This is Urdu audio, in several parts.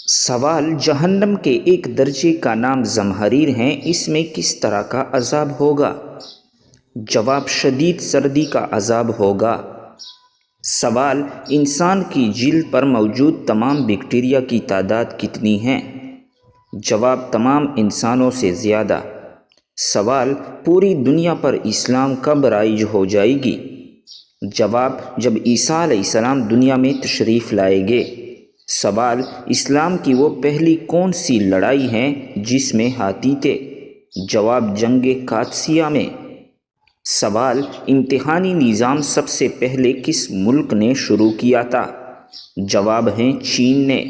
سوال: جہنم کے ایک درجے کا نام زمہریر ہے، اس میں کس طرح کا عذاب ہوگا؟ جواب: شدید سردی کا عذاب ہوگا۔ سوال: انسان کی جلد پر موجود تمام بیکٹیریا کی تعداد کتنی ہے؟ جواب: تمام انسانوں سے زیادہ۔ سوال: پوری دنیا پر اسلام کب رائج ہو جائے گی؟ جواب: جب عیسیٰ علیہ السلام دنیا میں تشریف لائیں گے۔ سوال: اسلام کی وہ پہلی کون سی لڑائی ہے جس میں ہاتھی تھے؟ جواب: جنگ قادسیہ میں۔ سوال: امتحانی نظام سب سے پہلے کس ملک نے شروع کیا تھا؟ جواب ہے چین نے۔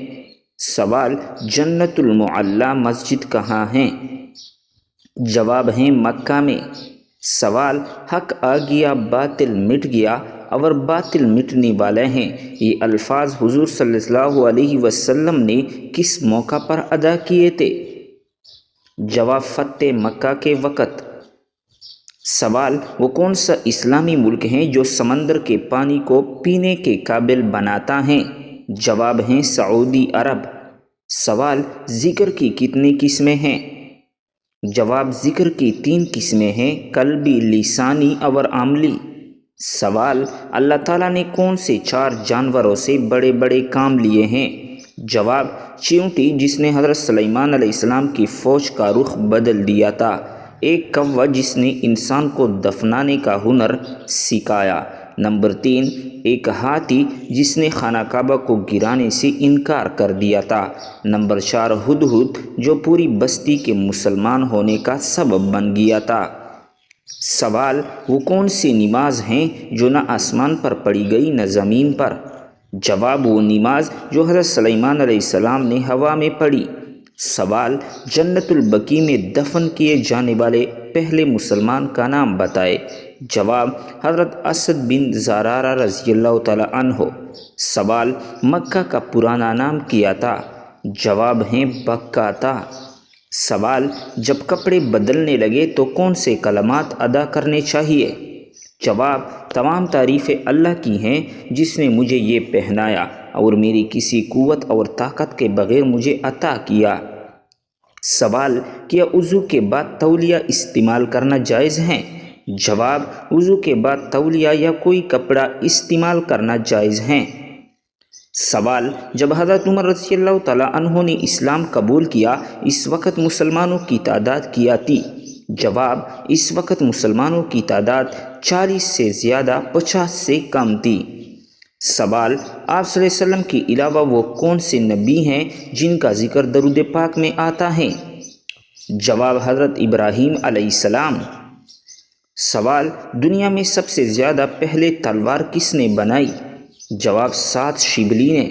سوال: جنت المعلیٰ مسجد کہاں ہے؟ جواب ہے مکہ میں۔ سوال: حق آ گیا باطل مٹ گیا اور باطل مٹنے والا ہے، یہ الفاظ حضور صلی اللہ علیہ وسلم نے کس موقع پر ادا کیے تھے؟ جواب: فتح مکہ کے وقت۔ سوال: وہ کون سا اسلامی ملک ہے جو سمندر کے پانی کو پینے کے قابل بناتا ہے؟ جواب ہے سعودی عرب۔ سوال: ذکر کی کتنی قسمیں ہیں؟ جواب: ذکر کی 3 قسمیں ہیں، قلبی، لسانی اور عملی۔ سوال: اللہ تعالیٰ نے کون سے 4 جانوروں سے بڑے بڑے کام لیے ہیں؟ جواب: چیونٹی جس نے حضرت سلیمان علیہ السلام کی فوج کا رخ بدل دیا تھا، ایک کوّا جس نے انسان کو دفنانے کا ہنر سکھایا، نمبر 3 ایک ہاتھی جس نے خانہ کعبہ کو گرانے سے انکار کر دیا تھا، نمبر 4 ہدہد جو پوری بستی کے مسلمان ہونے کا سبب بن گیا تھا۔ سوال: وہ کون سی نماز ہیں جو نہ آسمان پر پڑھی گئی نہ زمین پر؟ جواب: وہ نماز جو حضرت سلیمان علیہ السلام نے ہوا میں پڑھی۔ سوال: جنت البقیع میں دفن کیے جانے والے پہلے مسلمان کا نام بتائے۔ جواب: حضرت اسد بن زرارہ رضی اللہ تعالی عنہ۔ سوال: مکہ کا پرانا نام کیا تھا؟ جواب ہے بکہ تھا۔ سوال: جب کپڑے بدلنے لگے تو کون سے کلمات ادا کرنے چاہیے؟ جواب: تمام تعریفیں اللہ کی ہیں جس نے مجھے یہ پہنایا اور میری کسی قوت اور طاقت کے بغیر مجھے عطا کیا۔ سوال: کیا وضو کے بعد تولیہ استعمال کرنا جائز ہے؟ جواب: وضو کے بعد تولیہ یا کوئی کپڑا استعمال کرنا جائز ہے۔ سوال: جب حضرت عمر رضی اللہ تعالیٰ عنہ نے اسلام قبول کیا اس وقت مسلمانوں کی تعداد کیا تھی؟ جواب: اس وقت مسلمانوں کی تعداد 40 سے زیادہ 50 سے کم تھی۔ سوال: آپ صلی اللہ علیہ وسلم کے علاوہ وہ کون سے نبی ہیں جن کا ذکر درود پاک میں آتا ہے؟ جواب: حضرت ابراہیم علیہ السلام۔ سوال: دنیا میں سب سے زیادہ پہلے تلوار کس نے بنائی؟ جواب: 7 شبلی نے۔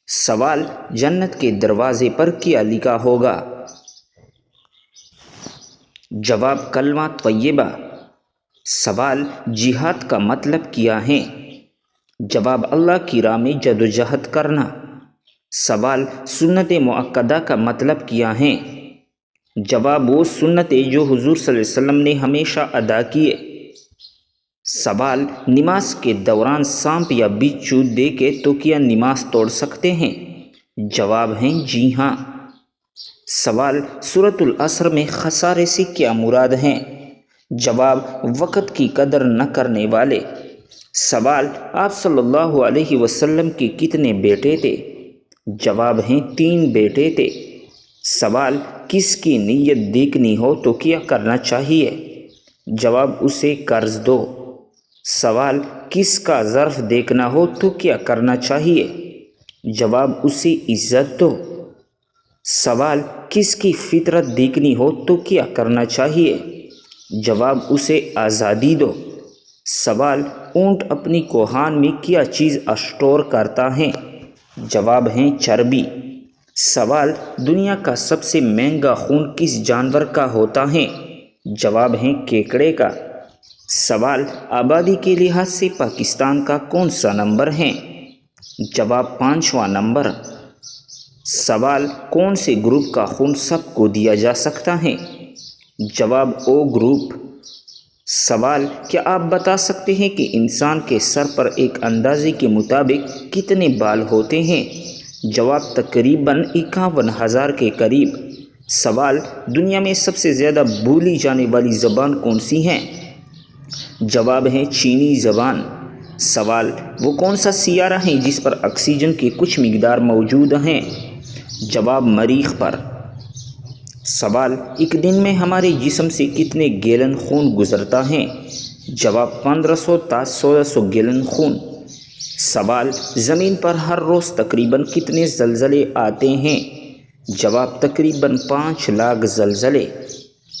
سوال: جنت کے دروازے پر کیا لکھا ہوگا؟ جواب: کلمہ طیبہ۔ سوال: جہاد کا مطلب کیا ہے؟ جواب: اللہ کی راہ میں جدوجہد کرنا۔ سوال: سنت مؤکدہ کا مطلب کیا ہے؟ جواب: وہ سنتیں جو حضور صلی اللہ علیہ وسلم نے ہمیشہ ادا کیے۔ سوال: نماز کے دوران سانپ یا بچھو دیکھے تو کیا نماز توڑ سکتے ہیں؟ جواب ہے جی ہاں۔ سوال: سورۃ العصر میں خسارے سے کیا مراد ہے؟ جواب: وقت کی قدر نہ کرنے والے۔ سوال: آپ صلی اللہ علیہ وسلم کے کتنے بیٹے تھے؟ جواب ہے 3 بیٹے تھے۔ سوال: کس کی نیت دیکھنی ہو تو کیا کرنا چاہیے؟ جواب: اسے قرض دو۔ سوال: کس کا ظرف دیکھنا ہو تو کیا کرنا چاہیے؟ جواب: اسے عزت دو۔ سوال: کس کی فطرت دیکھنی ہو تو کیا کرنا چاہیے؟ جواب: اسے آزادی دو۔ سوال: اونٹ اپنی کوہان میں کیا چیز اسٹور کرتا ہے؟ جواب ہے چربی۔ سوال: دنیا کا سب سے مہنگا خون کس جانور کا ہوتا ہے؟ جواب ہے کیکڑے کا۔ سوال: آبادی کے لحاظ سے پاکستان کا کون سا نمبر ہے؟ جواب: 5واں نمبر۔ سوال: کون سے گروپ کا خون سب کو دیا جا سکتا ہے؟ جواب: او گروپ۔ سوال: کیا آپ بتا سکتے ہیں کہ انسان کے سر پر ایک اندازے کے مطابق کتنے بال ہوتے ہیں؟ جواب تقریباً 51,000 کے قریب۔ سوال دنیا میں سب سے زیادہ بولی جانے والی زبان کون سی ہے؟ جواب ہے چینی زبان۔ سوال وہ کون سا سیارہ ہے جس پر آکسیجن کی کچھ مقدار موجود ہیں؟ جواب مریخ پر۔ سوال ایک دن میں ہمارے جسم سے کتنے گیلن خون گزرتا ہے؟ جواب 1500 تا 1600 گیلن خون۔ سوال زمین پر ہر روز تقریباً کتنے زلزلے آتے ہیں؟ جواب تقریباً 5 لاکھ زلزلے۔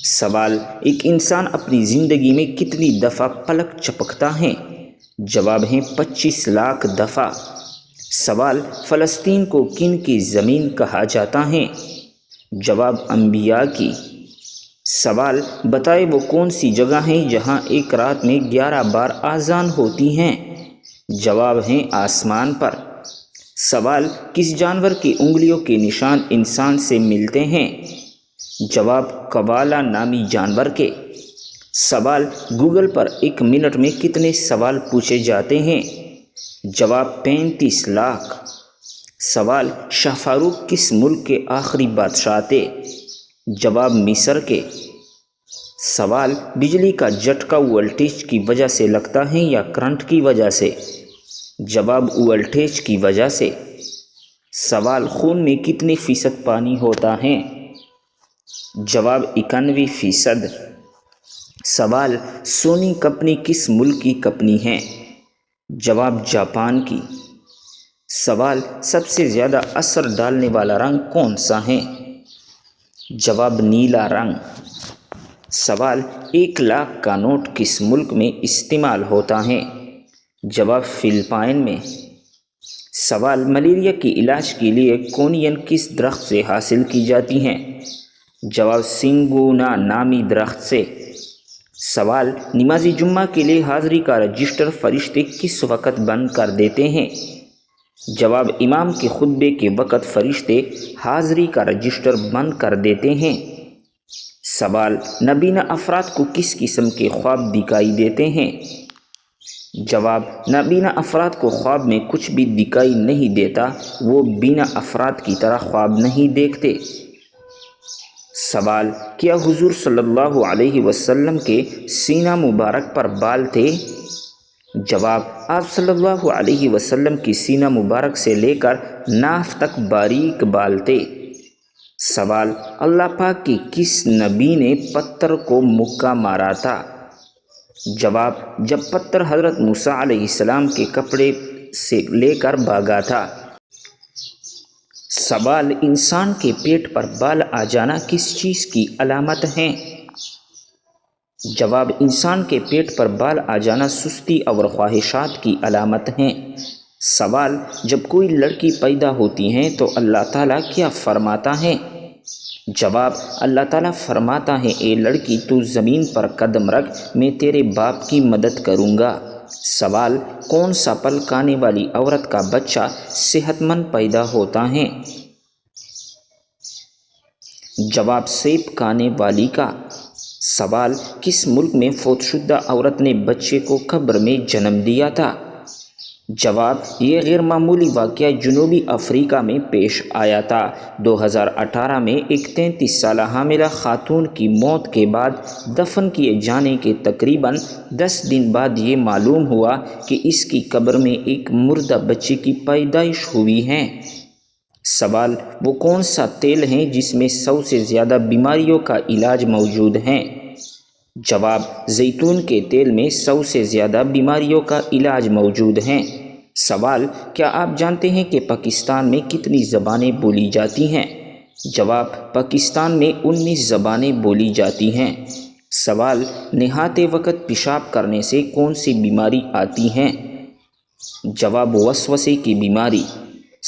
سوال ایک انسان اپنی زندگی میں کتنی دفعہ پلک جھپکتا ہے؟ جواب ہے 25 لاکھ دفعہ۔ سوال فلسطین کو کن کی زمین کہا جاتا ہے؟ جواب انبیاء کی۔ سوال بتائے وہ کون سی جگہ ہے جہاں ایک رات میں 11 بار اذان ہوتی ہیں؟ جواب ہے آسمان پر۔ سوال کس جانور کی انگلیوں کے نشان انسان سے ملتے ہیں؟ جواب قوالا نامی جانور کے۔ سوال گوگل پر ایک منٹ میں کتنے سوال پوچھے جاتے ہیں؟ جواب 35 لاکھ۔ سوال شاہ فاروق کس ملک کے آخری بادشاہ تھے؟ جواب مصر کے۔ سوال بجلی کا جھٹکا وولٹیج کی وجہ سے لگتا ہے یا کرنٹ کی وجہ سے؟ جواب وولٹیج کی وجہ سے۔ سوال خون میں کتنے فیصد پانی ہوتا ہے؟ جواب 91%۔ سوال سونی کمپنی کس ملک کی کمپنی ہے؟ جواب جاپان کی۔ سوال سب سے زیادہ اثر ڈالنے والا رنگ کون سا ہے؟ جواب نیلا رنگ۔ سوال 1 لاکھ کا نوٹ کس ملک میں استعمال ہوتا ہے؟ جواب فلپائن میں۔ سوال ملیریا کے علاج کے لیے کونین کس درخت سے حاصل کی جاتی ہیں؟ جواب سنگونا نامی درخت سے۔ سوال نماز جمعہ کے لیے حاضری کا رجسٹر فرشتے کس وقت بند کر دیتے ہیں؟ جواب امام کے خطبے کے وقت فرشتے حاضری کا رجسٹر بند کر دیتے ہیں۔ سوال نابینا افراد کو کس قسم کے خواب دکھائی دیتے ہیں؟ جواب نابینا افراد کو خواب میں کچھ بھی دکھائی نہیں دیتا، وہ بینا افراد کی طرح خواب نہیں دیکھتے۔ سوال کیا حضور صلی اللہ علیہ وسلم کے سینہ مبارک پر بال تھے؟ جواب آپ صلی اللہ علیہ وسلم کی سینہ مبارک سے لے کر ناف تک باریک بال تھے۔ سوال اللہ پاک کے کس نبی نے پتھر کو مکہ مارا تھا؟ جواب جب پتھر حضرت موسیٰ علیہ السلام کے کپڑے سے لے کر بھاگا تھا۔ سوال انسان کے پیٹ پر بال آ جانا کس چیز کی علامت ہے؟ جواب انسان کے پیٹ پر بال آ جانا سستی اور خواہشات کی علامت ہے۔ سوال جب کوئی لڑکی پیدا ہوتی ہے تو اللہ تعالیٰ کیا فرماتا ہے؟ جواب اللہ تعالیٰ فرماتا ہے اے لڑکی تو زمین پر قدم رکھ، میں تیرے باپ کی مدد کروں گا۔ سوال کون سا پھل کھانے والی عورت کا بچہ صحت مند پیدا ہوتا ہے؟ جواب سیب کھانے والی کا۔ سوال کس ملک میں فوت شدہ عورت نے بچے کو قبر میں جنم دیا تھا؟ جواب یہ غیر معمولی واقعہ جنوبی افریقہ میں پیش آیا تھا۔ 2018 میں ایک 33 سالہ حاملہ خاتون کی موت کے بعد دفن کیے جانے کے تقریباً 10 دن بعد یہ معلوم ہوا کہ اس کی قبر میں ایک مردہ بچے کی پیدائش ہوئی ہے۔ سوال وہ کون سا تیل ہے جس میں 100 سے زیادہ بیماریوں کا علاج موجود ہے؟ جواب زیتون کے تیل میں 100 سے زیادہ بیماریوں کا علاج موجود ہیں۔ سوال کیا آپ جانتے ہیں کہ پاکستان میں کتنی زبانیں بولی جاتی ہیں؟ جواب پاکستان میں 19 زبانیں بولی جاتی ہیں۔ سوال نہاتے وقت پیشاب کرنے سے کون سی بیماری آتی ہے؟ جواب وسوسے کی بیماری۔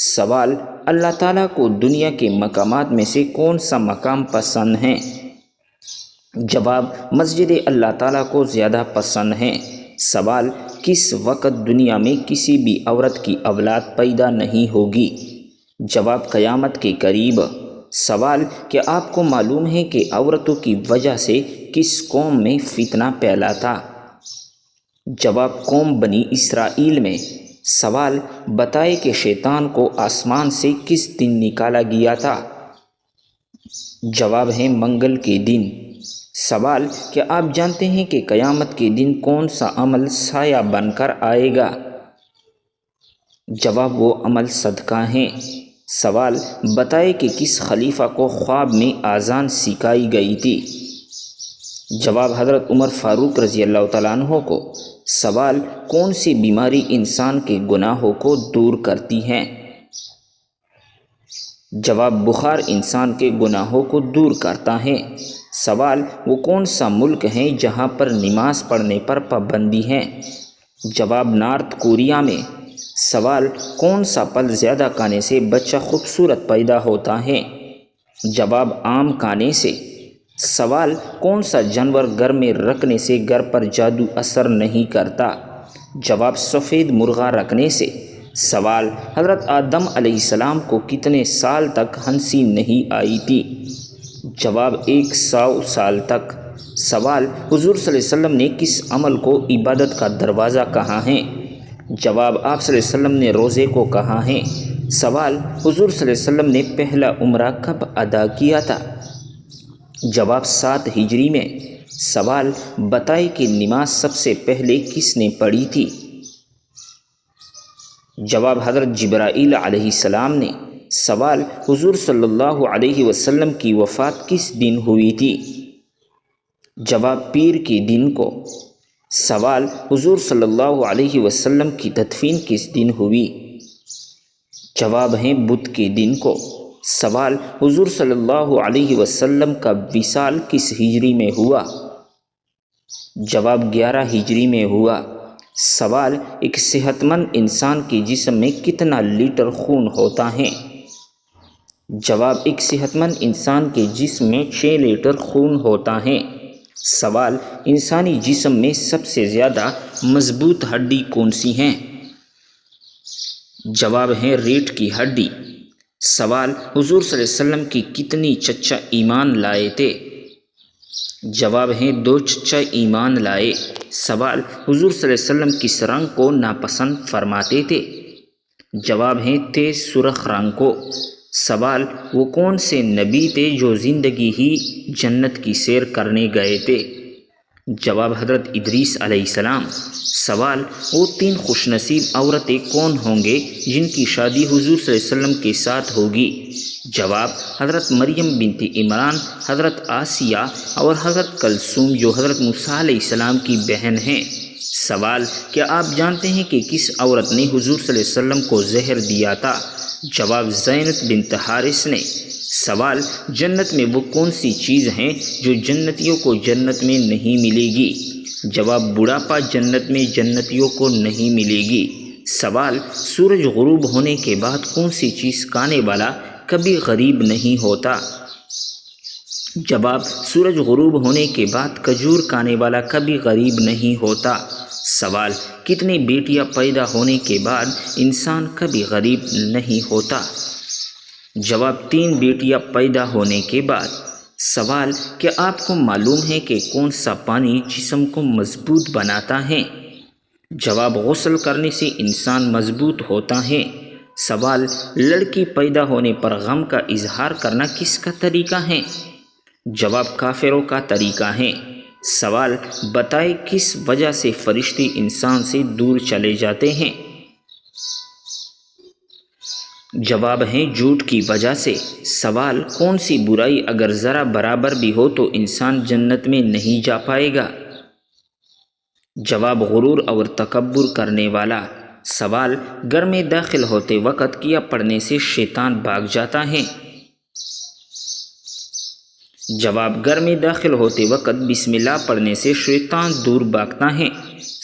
سوال اللہ تعالیٰ کو دنیا کے مقامات میں سے کون سا مقام پسند ہے؟ جواب مسجد اللہ تعالیٰ کو زیادہ پسند ہے۔ سوال کس وقت دنیا میں کسی بھی عورت کی اولاد پیدا نہیں ہوگی؟ جواب قیامت کے قریب۔ سوال کیا آپ کو معلوم ہے کہ عورتوں کی وجہ سے کس قوم میں فتنہ پھیلا تھا؟ جواب قوم بنی اسرائیل میں۔ سوال بتائے کہ شیطان کو آسمان سے کس دن نکالا گیا تھا؟ جواب ہے منگل کے دن۔ سوال کیا آپ جانتے ہیں کہ قیامت کے دن کون سا عمل سایہ بن کر آئے گا؟ جواب وہ عمل صدقہ ہیں۔ سوال بتائے کہ کس خلیفہ کو خواب میں اذان سکھائی گئی تھی؟ جواب حضرت عمر فاروق رضی اللہ تعالیٰ عنہ کو۔ سوال کون سی بیماری انسان کے گناہوں کو دور کرتی ہے؟ جواب بخار انسان کے گناہوں کو دور کرتا ہے۔ سوال وہ کون سا ملک ہے جہاں پر نماز پڑھنے پر پابندی ہے؟ جواب نارتھ کوریا میں۔ سوال کون سا پھل زیادہ کھانے سے بچہ خوبصورت پیدا ہوتا ہے؟ جواب آم کھانے سے۔ سوال کون سا جانور گھر میں رکھنے سے گھر پر جادو اثر نہیں کرتا؟ جواب سفید مرغا رکھنے سے۔ سوال حضرت آدم علیہ السلام کو کتنے سال تک ہنسی نہیں آئی تھی؟ جواب 100 سال تک۔ سوال حضور صلی اللہ علیہ وسلم نے کس عمل کو عبادت کا دروازہ کہا ہے؟ جواب آپ صلی اللہ علیہ وسلم نے روزے کو کہا ہے۔ سوال حضور صلی اللہ علیہ وسلم نے پہلا عمرہ کب ادا کیا تھا؟ جواب 7 ہجری میں۔ سوال بتائے کہ نماز سب سے پہلے کس نے پڑھی تھی؟ جواب حضرت جبرائیل علیہ السلام نے۔ سوال حضور صلی اللہ علیہ وسلم کی وفات کس دن ہوئی تھی؟ جواب پیر کے دن کو۔ سوال حضور صلی اللہ علیہ وسلم کی تدفین کس دن ہوئی؟ جواب ہے بدھ کے دن کو۔ سوال حضور صلی اللہ علیہ وسلم کا وصال کس ہجری میں ہوا؟ جواب 11 ہجری میں ہوا۔ سوال ایک صحت مند انسان کے جسم میں کتنا لیٹر خون ہوتا ہے؟ جواب ایک صحت مند انسان کے جسم میں 6 لیٹر خون ہوتا ہے۔ سوال انسانی جسم میں سب سے زیادہ مضبوط ہڈی کون سی ہے؟ جواب ہے ریڑھ کی ہڈی۔ سوال حضور صلی اللہ علیہ وسلم کی کتنی چچا ایمان لائے تھے؟ جواب ہے 2 چچا ایمان لائے۔ سوال حضور صلی اللہ علیہ وسلم کس رنگ کو ناپسند فرماتے تھے؟ جواب ہے تیز سرخ رنگ کو۔ سوال وہ کون سے نبی تھے جو زندگی ہی جنت کی سیر کرنے گئے تھے؟ جواب حضرت ادریس علیہ السلام۔ سوال وہ 3 خوش نصیب عورتیں کون ہوں گے جن کی شادی حضور صلی اللہ علیہ وسلم کے ساتھ ہوگی؟ جواب حضرت مریم بنت عمران، حضرت آسیہ اور حضرت کلثوم جو حضرت موسیٰ علیہ السلام کی بہن ہیں۔ سوال کیا آپ جانتے ہیں کہ کس عورت نے حضور صلی اللہ علیہ وسلم کو زہر دیا تھا؟ جواب زینب بنت حارث نے۔ سوال جنت میں وہ کون سی چیز ہیں جو جنتیوں کو جنت میں نہیں ملے گی؟ جواب بڑھاپا جنت میں جنتیوں کو نہیں ملے گی۔ سوال سورج غروب ہونے کے بعد کون سی چیز کھانے والا کبھی غریب نہیں ہوتا؟ جواب سورج غروب ہونے کے بعد کھجور کھانے والا کبھی غریب نہیں ہوتا۔ سوال کتنی بیٹیاں پیدا ہونے کے بعد انسان کبھی غریب نہیں ہوتا؟ جواب 3 بیٹیاں پیدا ہونے کے بعد۔ سوال کیا آپ کو معلوم ہے کہ کون سا پانی جسم کو مضبوط بناتا ہے؟ جواب غسل کرنے سے انسان مضبوط ہوتا ہے۔ سوال لڑکی پیدا ہونے پر غم کا اظہار کرنا کس کا طریقہ ہے؟ جواب کافروں کا طریقہ ہے۔ سوال بتائے کس وجہ سے فرشتے انسان سے دور چلے جاتے ہیں؟ جواب ہے جھوٹ کی وجہ سے۔ سوال کون سی برائی اگر ذرا برابر بھی ہو تو انسان جنت میں نہیں جا پائے گا؟ جواب غرور اور تکبر کرنے والا۔ سوال گھر میں داخل ہوتے وقت کیا پڑھنے سے شیطان بھاگ جاتا ہے؟ جواب گھر میں داخل ہوتے وقت بسم اللہ پڑھنے سے شیطان دور بھاگتا ہے۔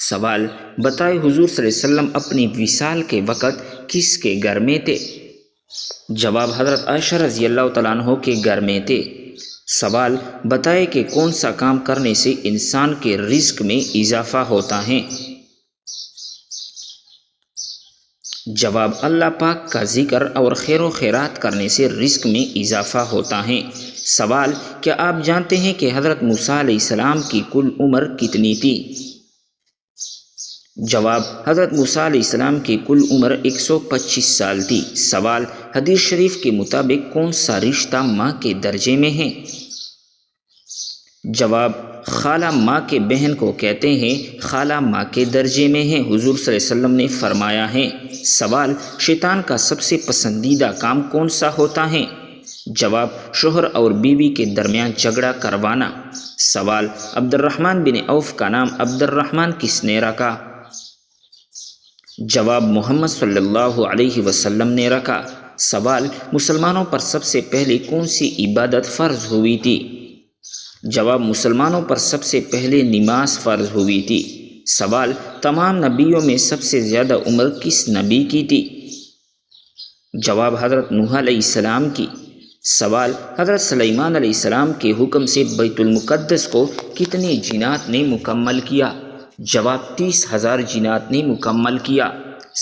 سوال بتائے حضور صلی اللہ علیہ وسلم اپنی وصال کے وقت کس کے گھر میں تھے؟ جواب حضرت عائشہ رضی اللہ تعالیٰ عنہ کے گھر میں تھے۔ سوال بتائے کہ کون سا کام کرنے سے انسان کے رزق میں اضافہ ہوتا ہے؟ جواب اللہ پاک کا ذکر اور خیر و خیرات کرنے سے رزق میں اضافہ ہوتا ہے۔ سوال کیا آپ جانتے ہیں کہ حضرت موسیٰ علیہ السلام کی کل عمر کتنی تھی؟ جواب حضرت موسیٰ علیہ السلام کی کل عمر 125 سال تھی۔ سوال حدیث شریف کے مطابق کون سا رشتہ ماں کے درجے میں ہے؟ جواب خالہ ماں کے بہن کو کہتے ہیں، خالہ ماں کے درجے میں ہے، حضور صلی اللہ علیہ وسلم نے فرمایا ہے۔ سوال شیطان کا سب سے پسندیدہ کام کون سا ہوتا ہے؟ جواب شوہر اور بیوی کے درمیان جھگڑا کروانا۔ سوال عبد الرحمن بن عوف کا نام عبد الرحمن کس نے رکھا؟ جواب محمد صلی اللہ علیہ وسلم نے رکھا۔ سوال مسلمانوں پر سب سے پہلے کون سی عبادت فرض ہوئی تھی؟ جواب مسلمانوں پر سب سے پہلے نماز فرض ہوئی تھی۔ سوال تمام نبیوں میں سب سے زیادہ عمر کس نبی کی تھی؟ جواب حضرت نوح علیہ السلام کی۔ سوال حضرت سلیمان علیہ السلام کے حکم سے بیت المقدس کو کتنے جنات نے مکمل کیا؟ جواب 30,000 جنات نے مکمل کیا۔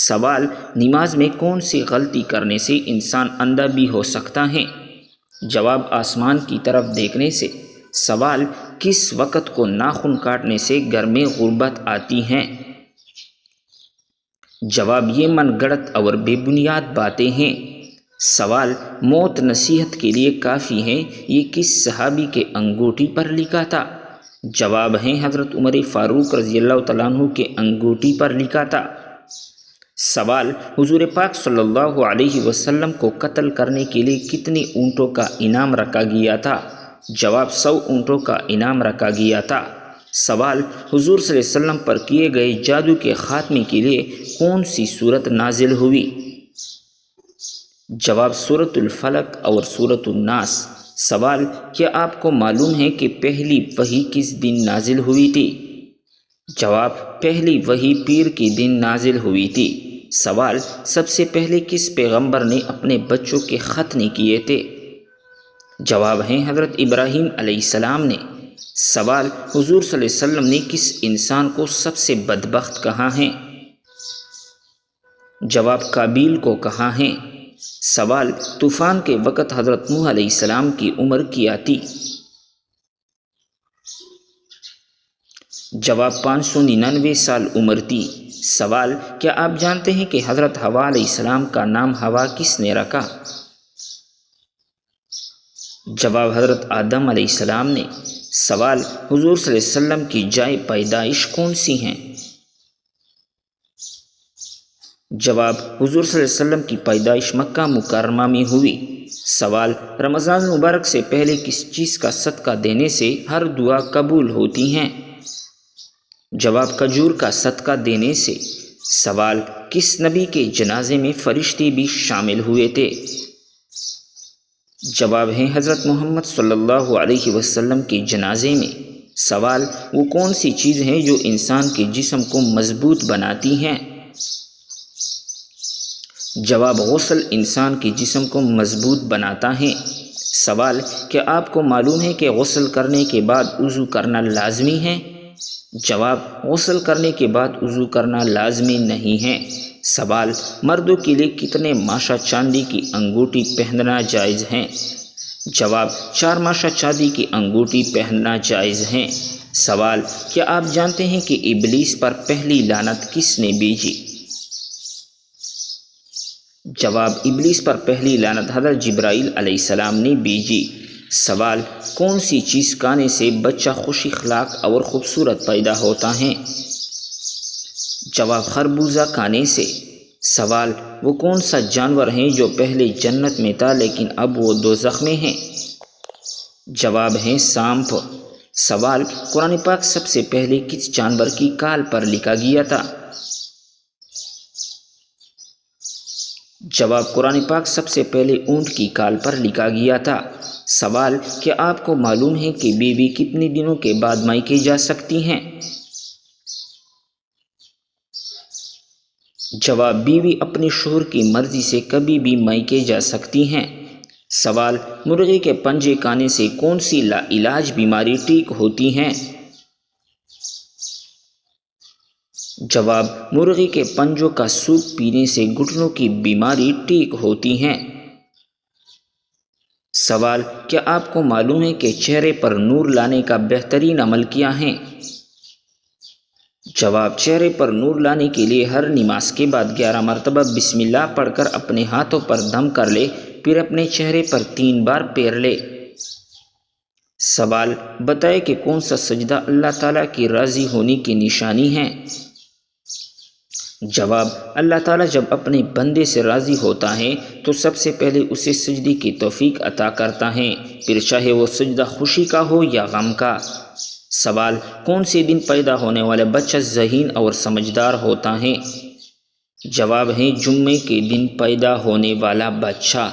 سوال نماز میں کون سی غلطی کرنے سے انسان اندھا بھی ہو سکتا ہے؟ جواب آسمان کی طرف دیکھنے سے۔ سوال کس وقت کو ناخن کاٹنے سے گھر میں غربت آتی ہے؟ جواب یہ من گڑت اور بے بنیاد باتیں ہیں۔ سوال موت نصیحت کے لیے کافی ہے، یہ کس صحابی کے انگوٹھی پر لکھا تھا؟ جواب ہے حضرت عمر فاروق رضی اللہ تعالیٰ عنہ کے انگوٹھی پر لکھا تھا۔ سوال حضور پاک صلی اللہ علیہ وسلم کو قتل کرنے کے لیے کتنے اونٹوں کا انعام رکھا گیا تھا؟ جواب 100 اونٹوں کا انعام رکھا گیا تھا۔ سوال حضور صلی اللہ علیہ وسلم پر کیے گئے جادو کے خاتمے کے لیے کون سی سورت نازل ہوئی؟ جواب سورۃ الفلق اور سورۃ الناس۔ سوال کیا آپ کو معلوم ہے کہ پہلی وحی کس دن نازل ہوئی تھی؟ جواب پہلی وحی پیر کے دن نازل ہوئی تھی۔ سوال سب سے پہلے کس پیغمبر نے اپنے بچوں کے ختنے کیے تھے؟ جواب ہے حضرت ابراہیم علیہ السلام نے۔ سوال حضور صلی اللہ علیہ وسلم نے کس انسان کو سب سے بدبخت کہا ہے؟ جواب قابیل کو کہا ہے۔ سوال طوفان کے وقت حضرت نوح علیہ السلام کی عمر کیا تھی؟ جواب 599 سال عمر تھی۔ سوال کیا آپ جانتے ہیں کہ حضرت حوا علیہ السلام کا نام ہوا کس نے رکھا؟ جواب حضرت آدم علیہ السلام نے۔ سوال حضور صلی اللہ علیہ وسلم کی جائے پیدائش کون سی ہیں؟ جواب حضور صلی اللہ علیہ وسلم کی پیدائش مکہ مکرمہ میں ہوئی۔ سوال رمضان المبارک سے پہلے کس چیز کا صدقہ دینے سے ہر دعا قبول ہوتی ہیں؟ جواب کھجور کا صدقہ دینے سے۔ سوال کس نبی کے جنازے میں فرشتے بھی شامل ہوئے تھے؟ جواب ہے حضرت محمد صلی اللہ علیہ وسلم کے جنازے میں۔ سوال وہ کون سی چیز ہیں جو انسان کے جسم کو مضبوط بناتی ہیں؟ جواب غسل انسان کے جسم کو مضبوط بناتا ہے۔ سوال کیا آپ کو معلوم ہے کہ غسل کرنے کے بعد وضو کرنا لازمی ہے؟ جواب غسل کرنے کے بعد وضو کرنا لازمی نہیں ہے۔ سوال مردوں کے لیے کتنے ماشا چاندی کی انگوٹھی پہننا جائز ہیں؟ جواب 4 ماشا چاندی کی انگوٹھی پہننا جائز ہیں۔ سوال کیا آپ جانتے ہیں کہ ابلیس پر پہلی لعنت کس نے بھیجی؟ جواب ابلیس پر پہلی لعنت حضرت جبرائیل علیہ السلام نے بھیجی۔ سوال کون سی چیز کھانے سے بچہ خوش اخلاق اور خوبصورت پیدا ہوتا ہے؟ جواب خربوزہ کھانے سے۔ سوال وہ کون سا جانور ہے جو پہلے جنت میں تھا لیکن اب وہ دوزخ میں ہے؟ جواب ہے سانپ۔ سوال قرآن پاک سب سے پہلے کس جانور کی کال پر لکھا گیا تھا؟ جواب قرآن پاک سب سے پہلے اونٹ کی کال پر لکھا گیا تھا۔ سوال کیا آپ کو معلوم ہے کہ بیوی کتنے دنوں کے بعد میکے جا سکتی ہیں؟ جواب بیوی اپنے شوہر کی مرضی سے کبھی بھی میکے جا سکتی ہیں۔ سوال مرغے کے پنجے کھانے سے کون سی لا علاج بیماری ٹھیک ہوتی ہیں؟ جواب مرغی کے پنجوں کا سوپ پینے سے گھٹنوں کی بیماری ٹھیک ہوتی ہیں۔ سوال کیا آپ کو معلوم ہے کہ چہرے پر نور لانے کا بہترین عمل کیا ہے؟ جواب، چہرے پر نور لانے کے لیے ہر نماز کے بعد 11 مرتبہ بسم اللہ پڑھ کر اپنے ہاتھوں پر دم کر لے، پھر اپنے چہرے پر 3 بار پھیر لے۔ سوال، بتائے کہ کون سا سجدہ اللہ تعالیٰ کی راضی ہونے کی نشانی ہے؟ جواب، اللہ تعالیٰ جب اپنے بندے سے راضی ہوتا ہے تو سب سے پہلے اسے سجدے کی توفیق عطا کرتا ہے، پھر چاہے وہ سجدہ خوشی کا ہو یا غم کا۔ سوال، کون سے دن پیدا ہونے والا بچہ ذہین اور سمجھدار ہوتا ہے؟ جواب ہے جمعے کے دن پیدا ہونے والا بچہ۔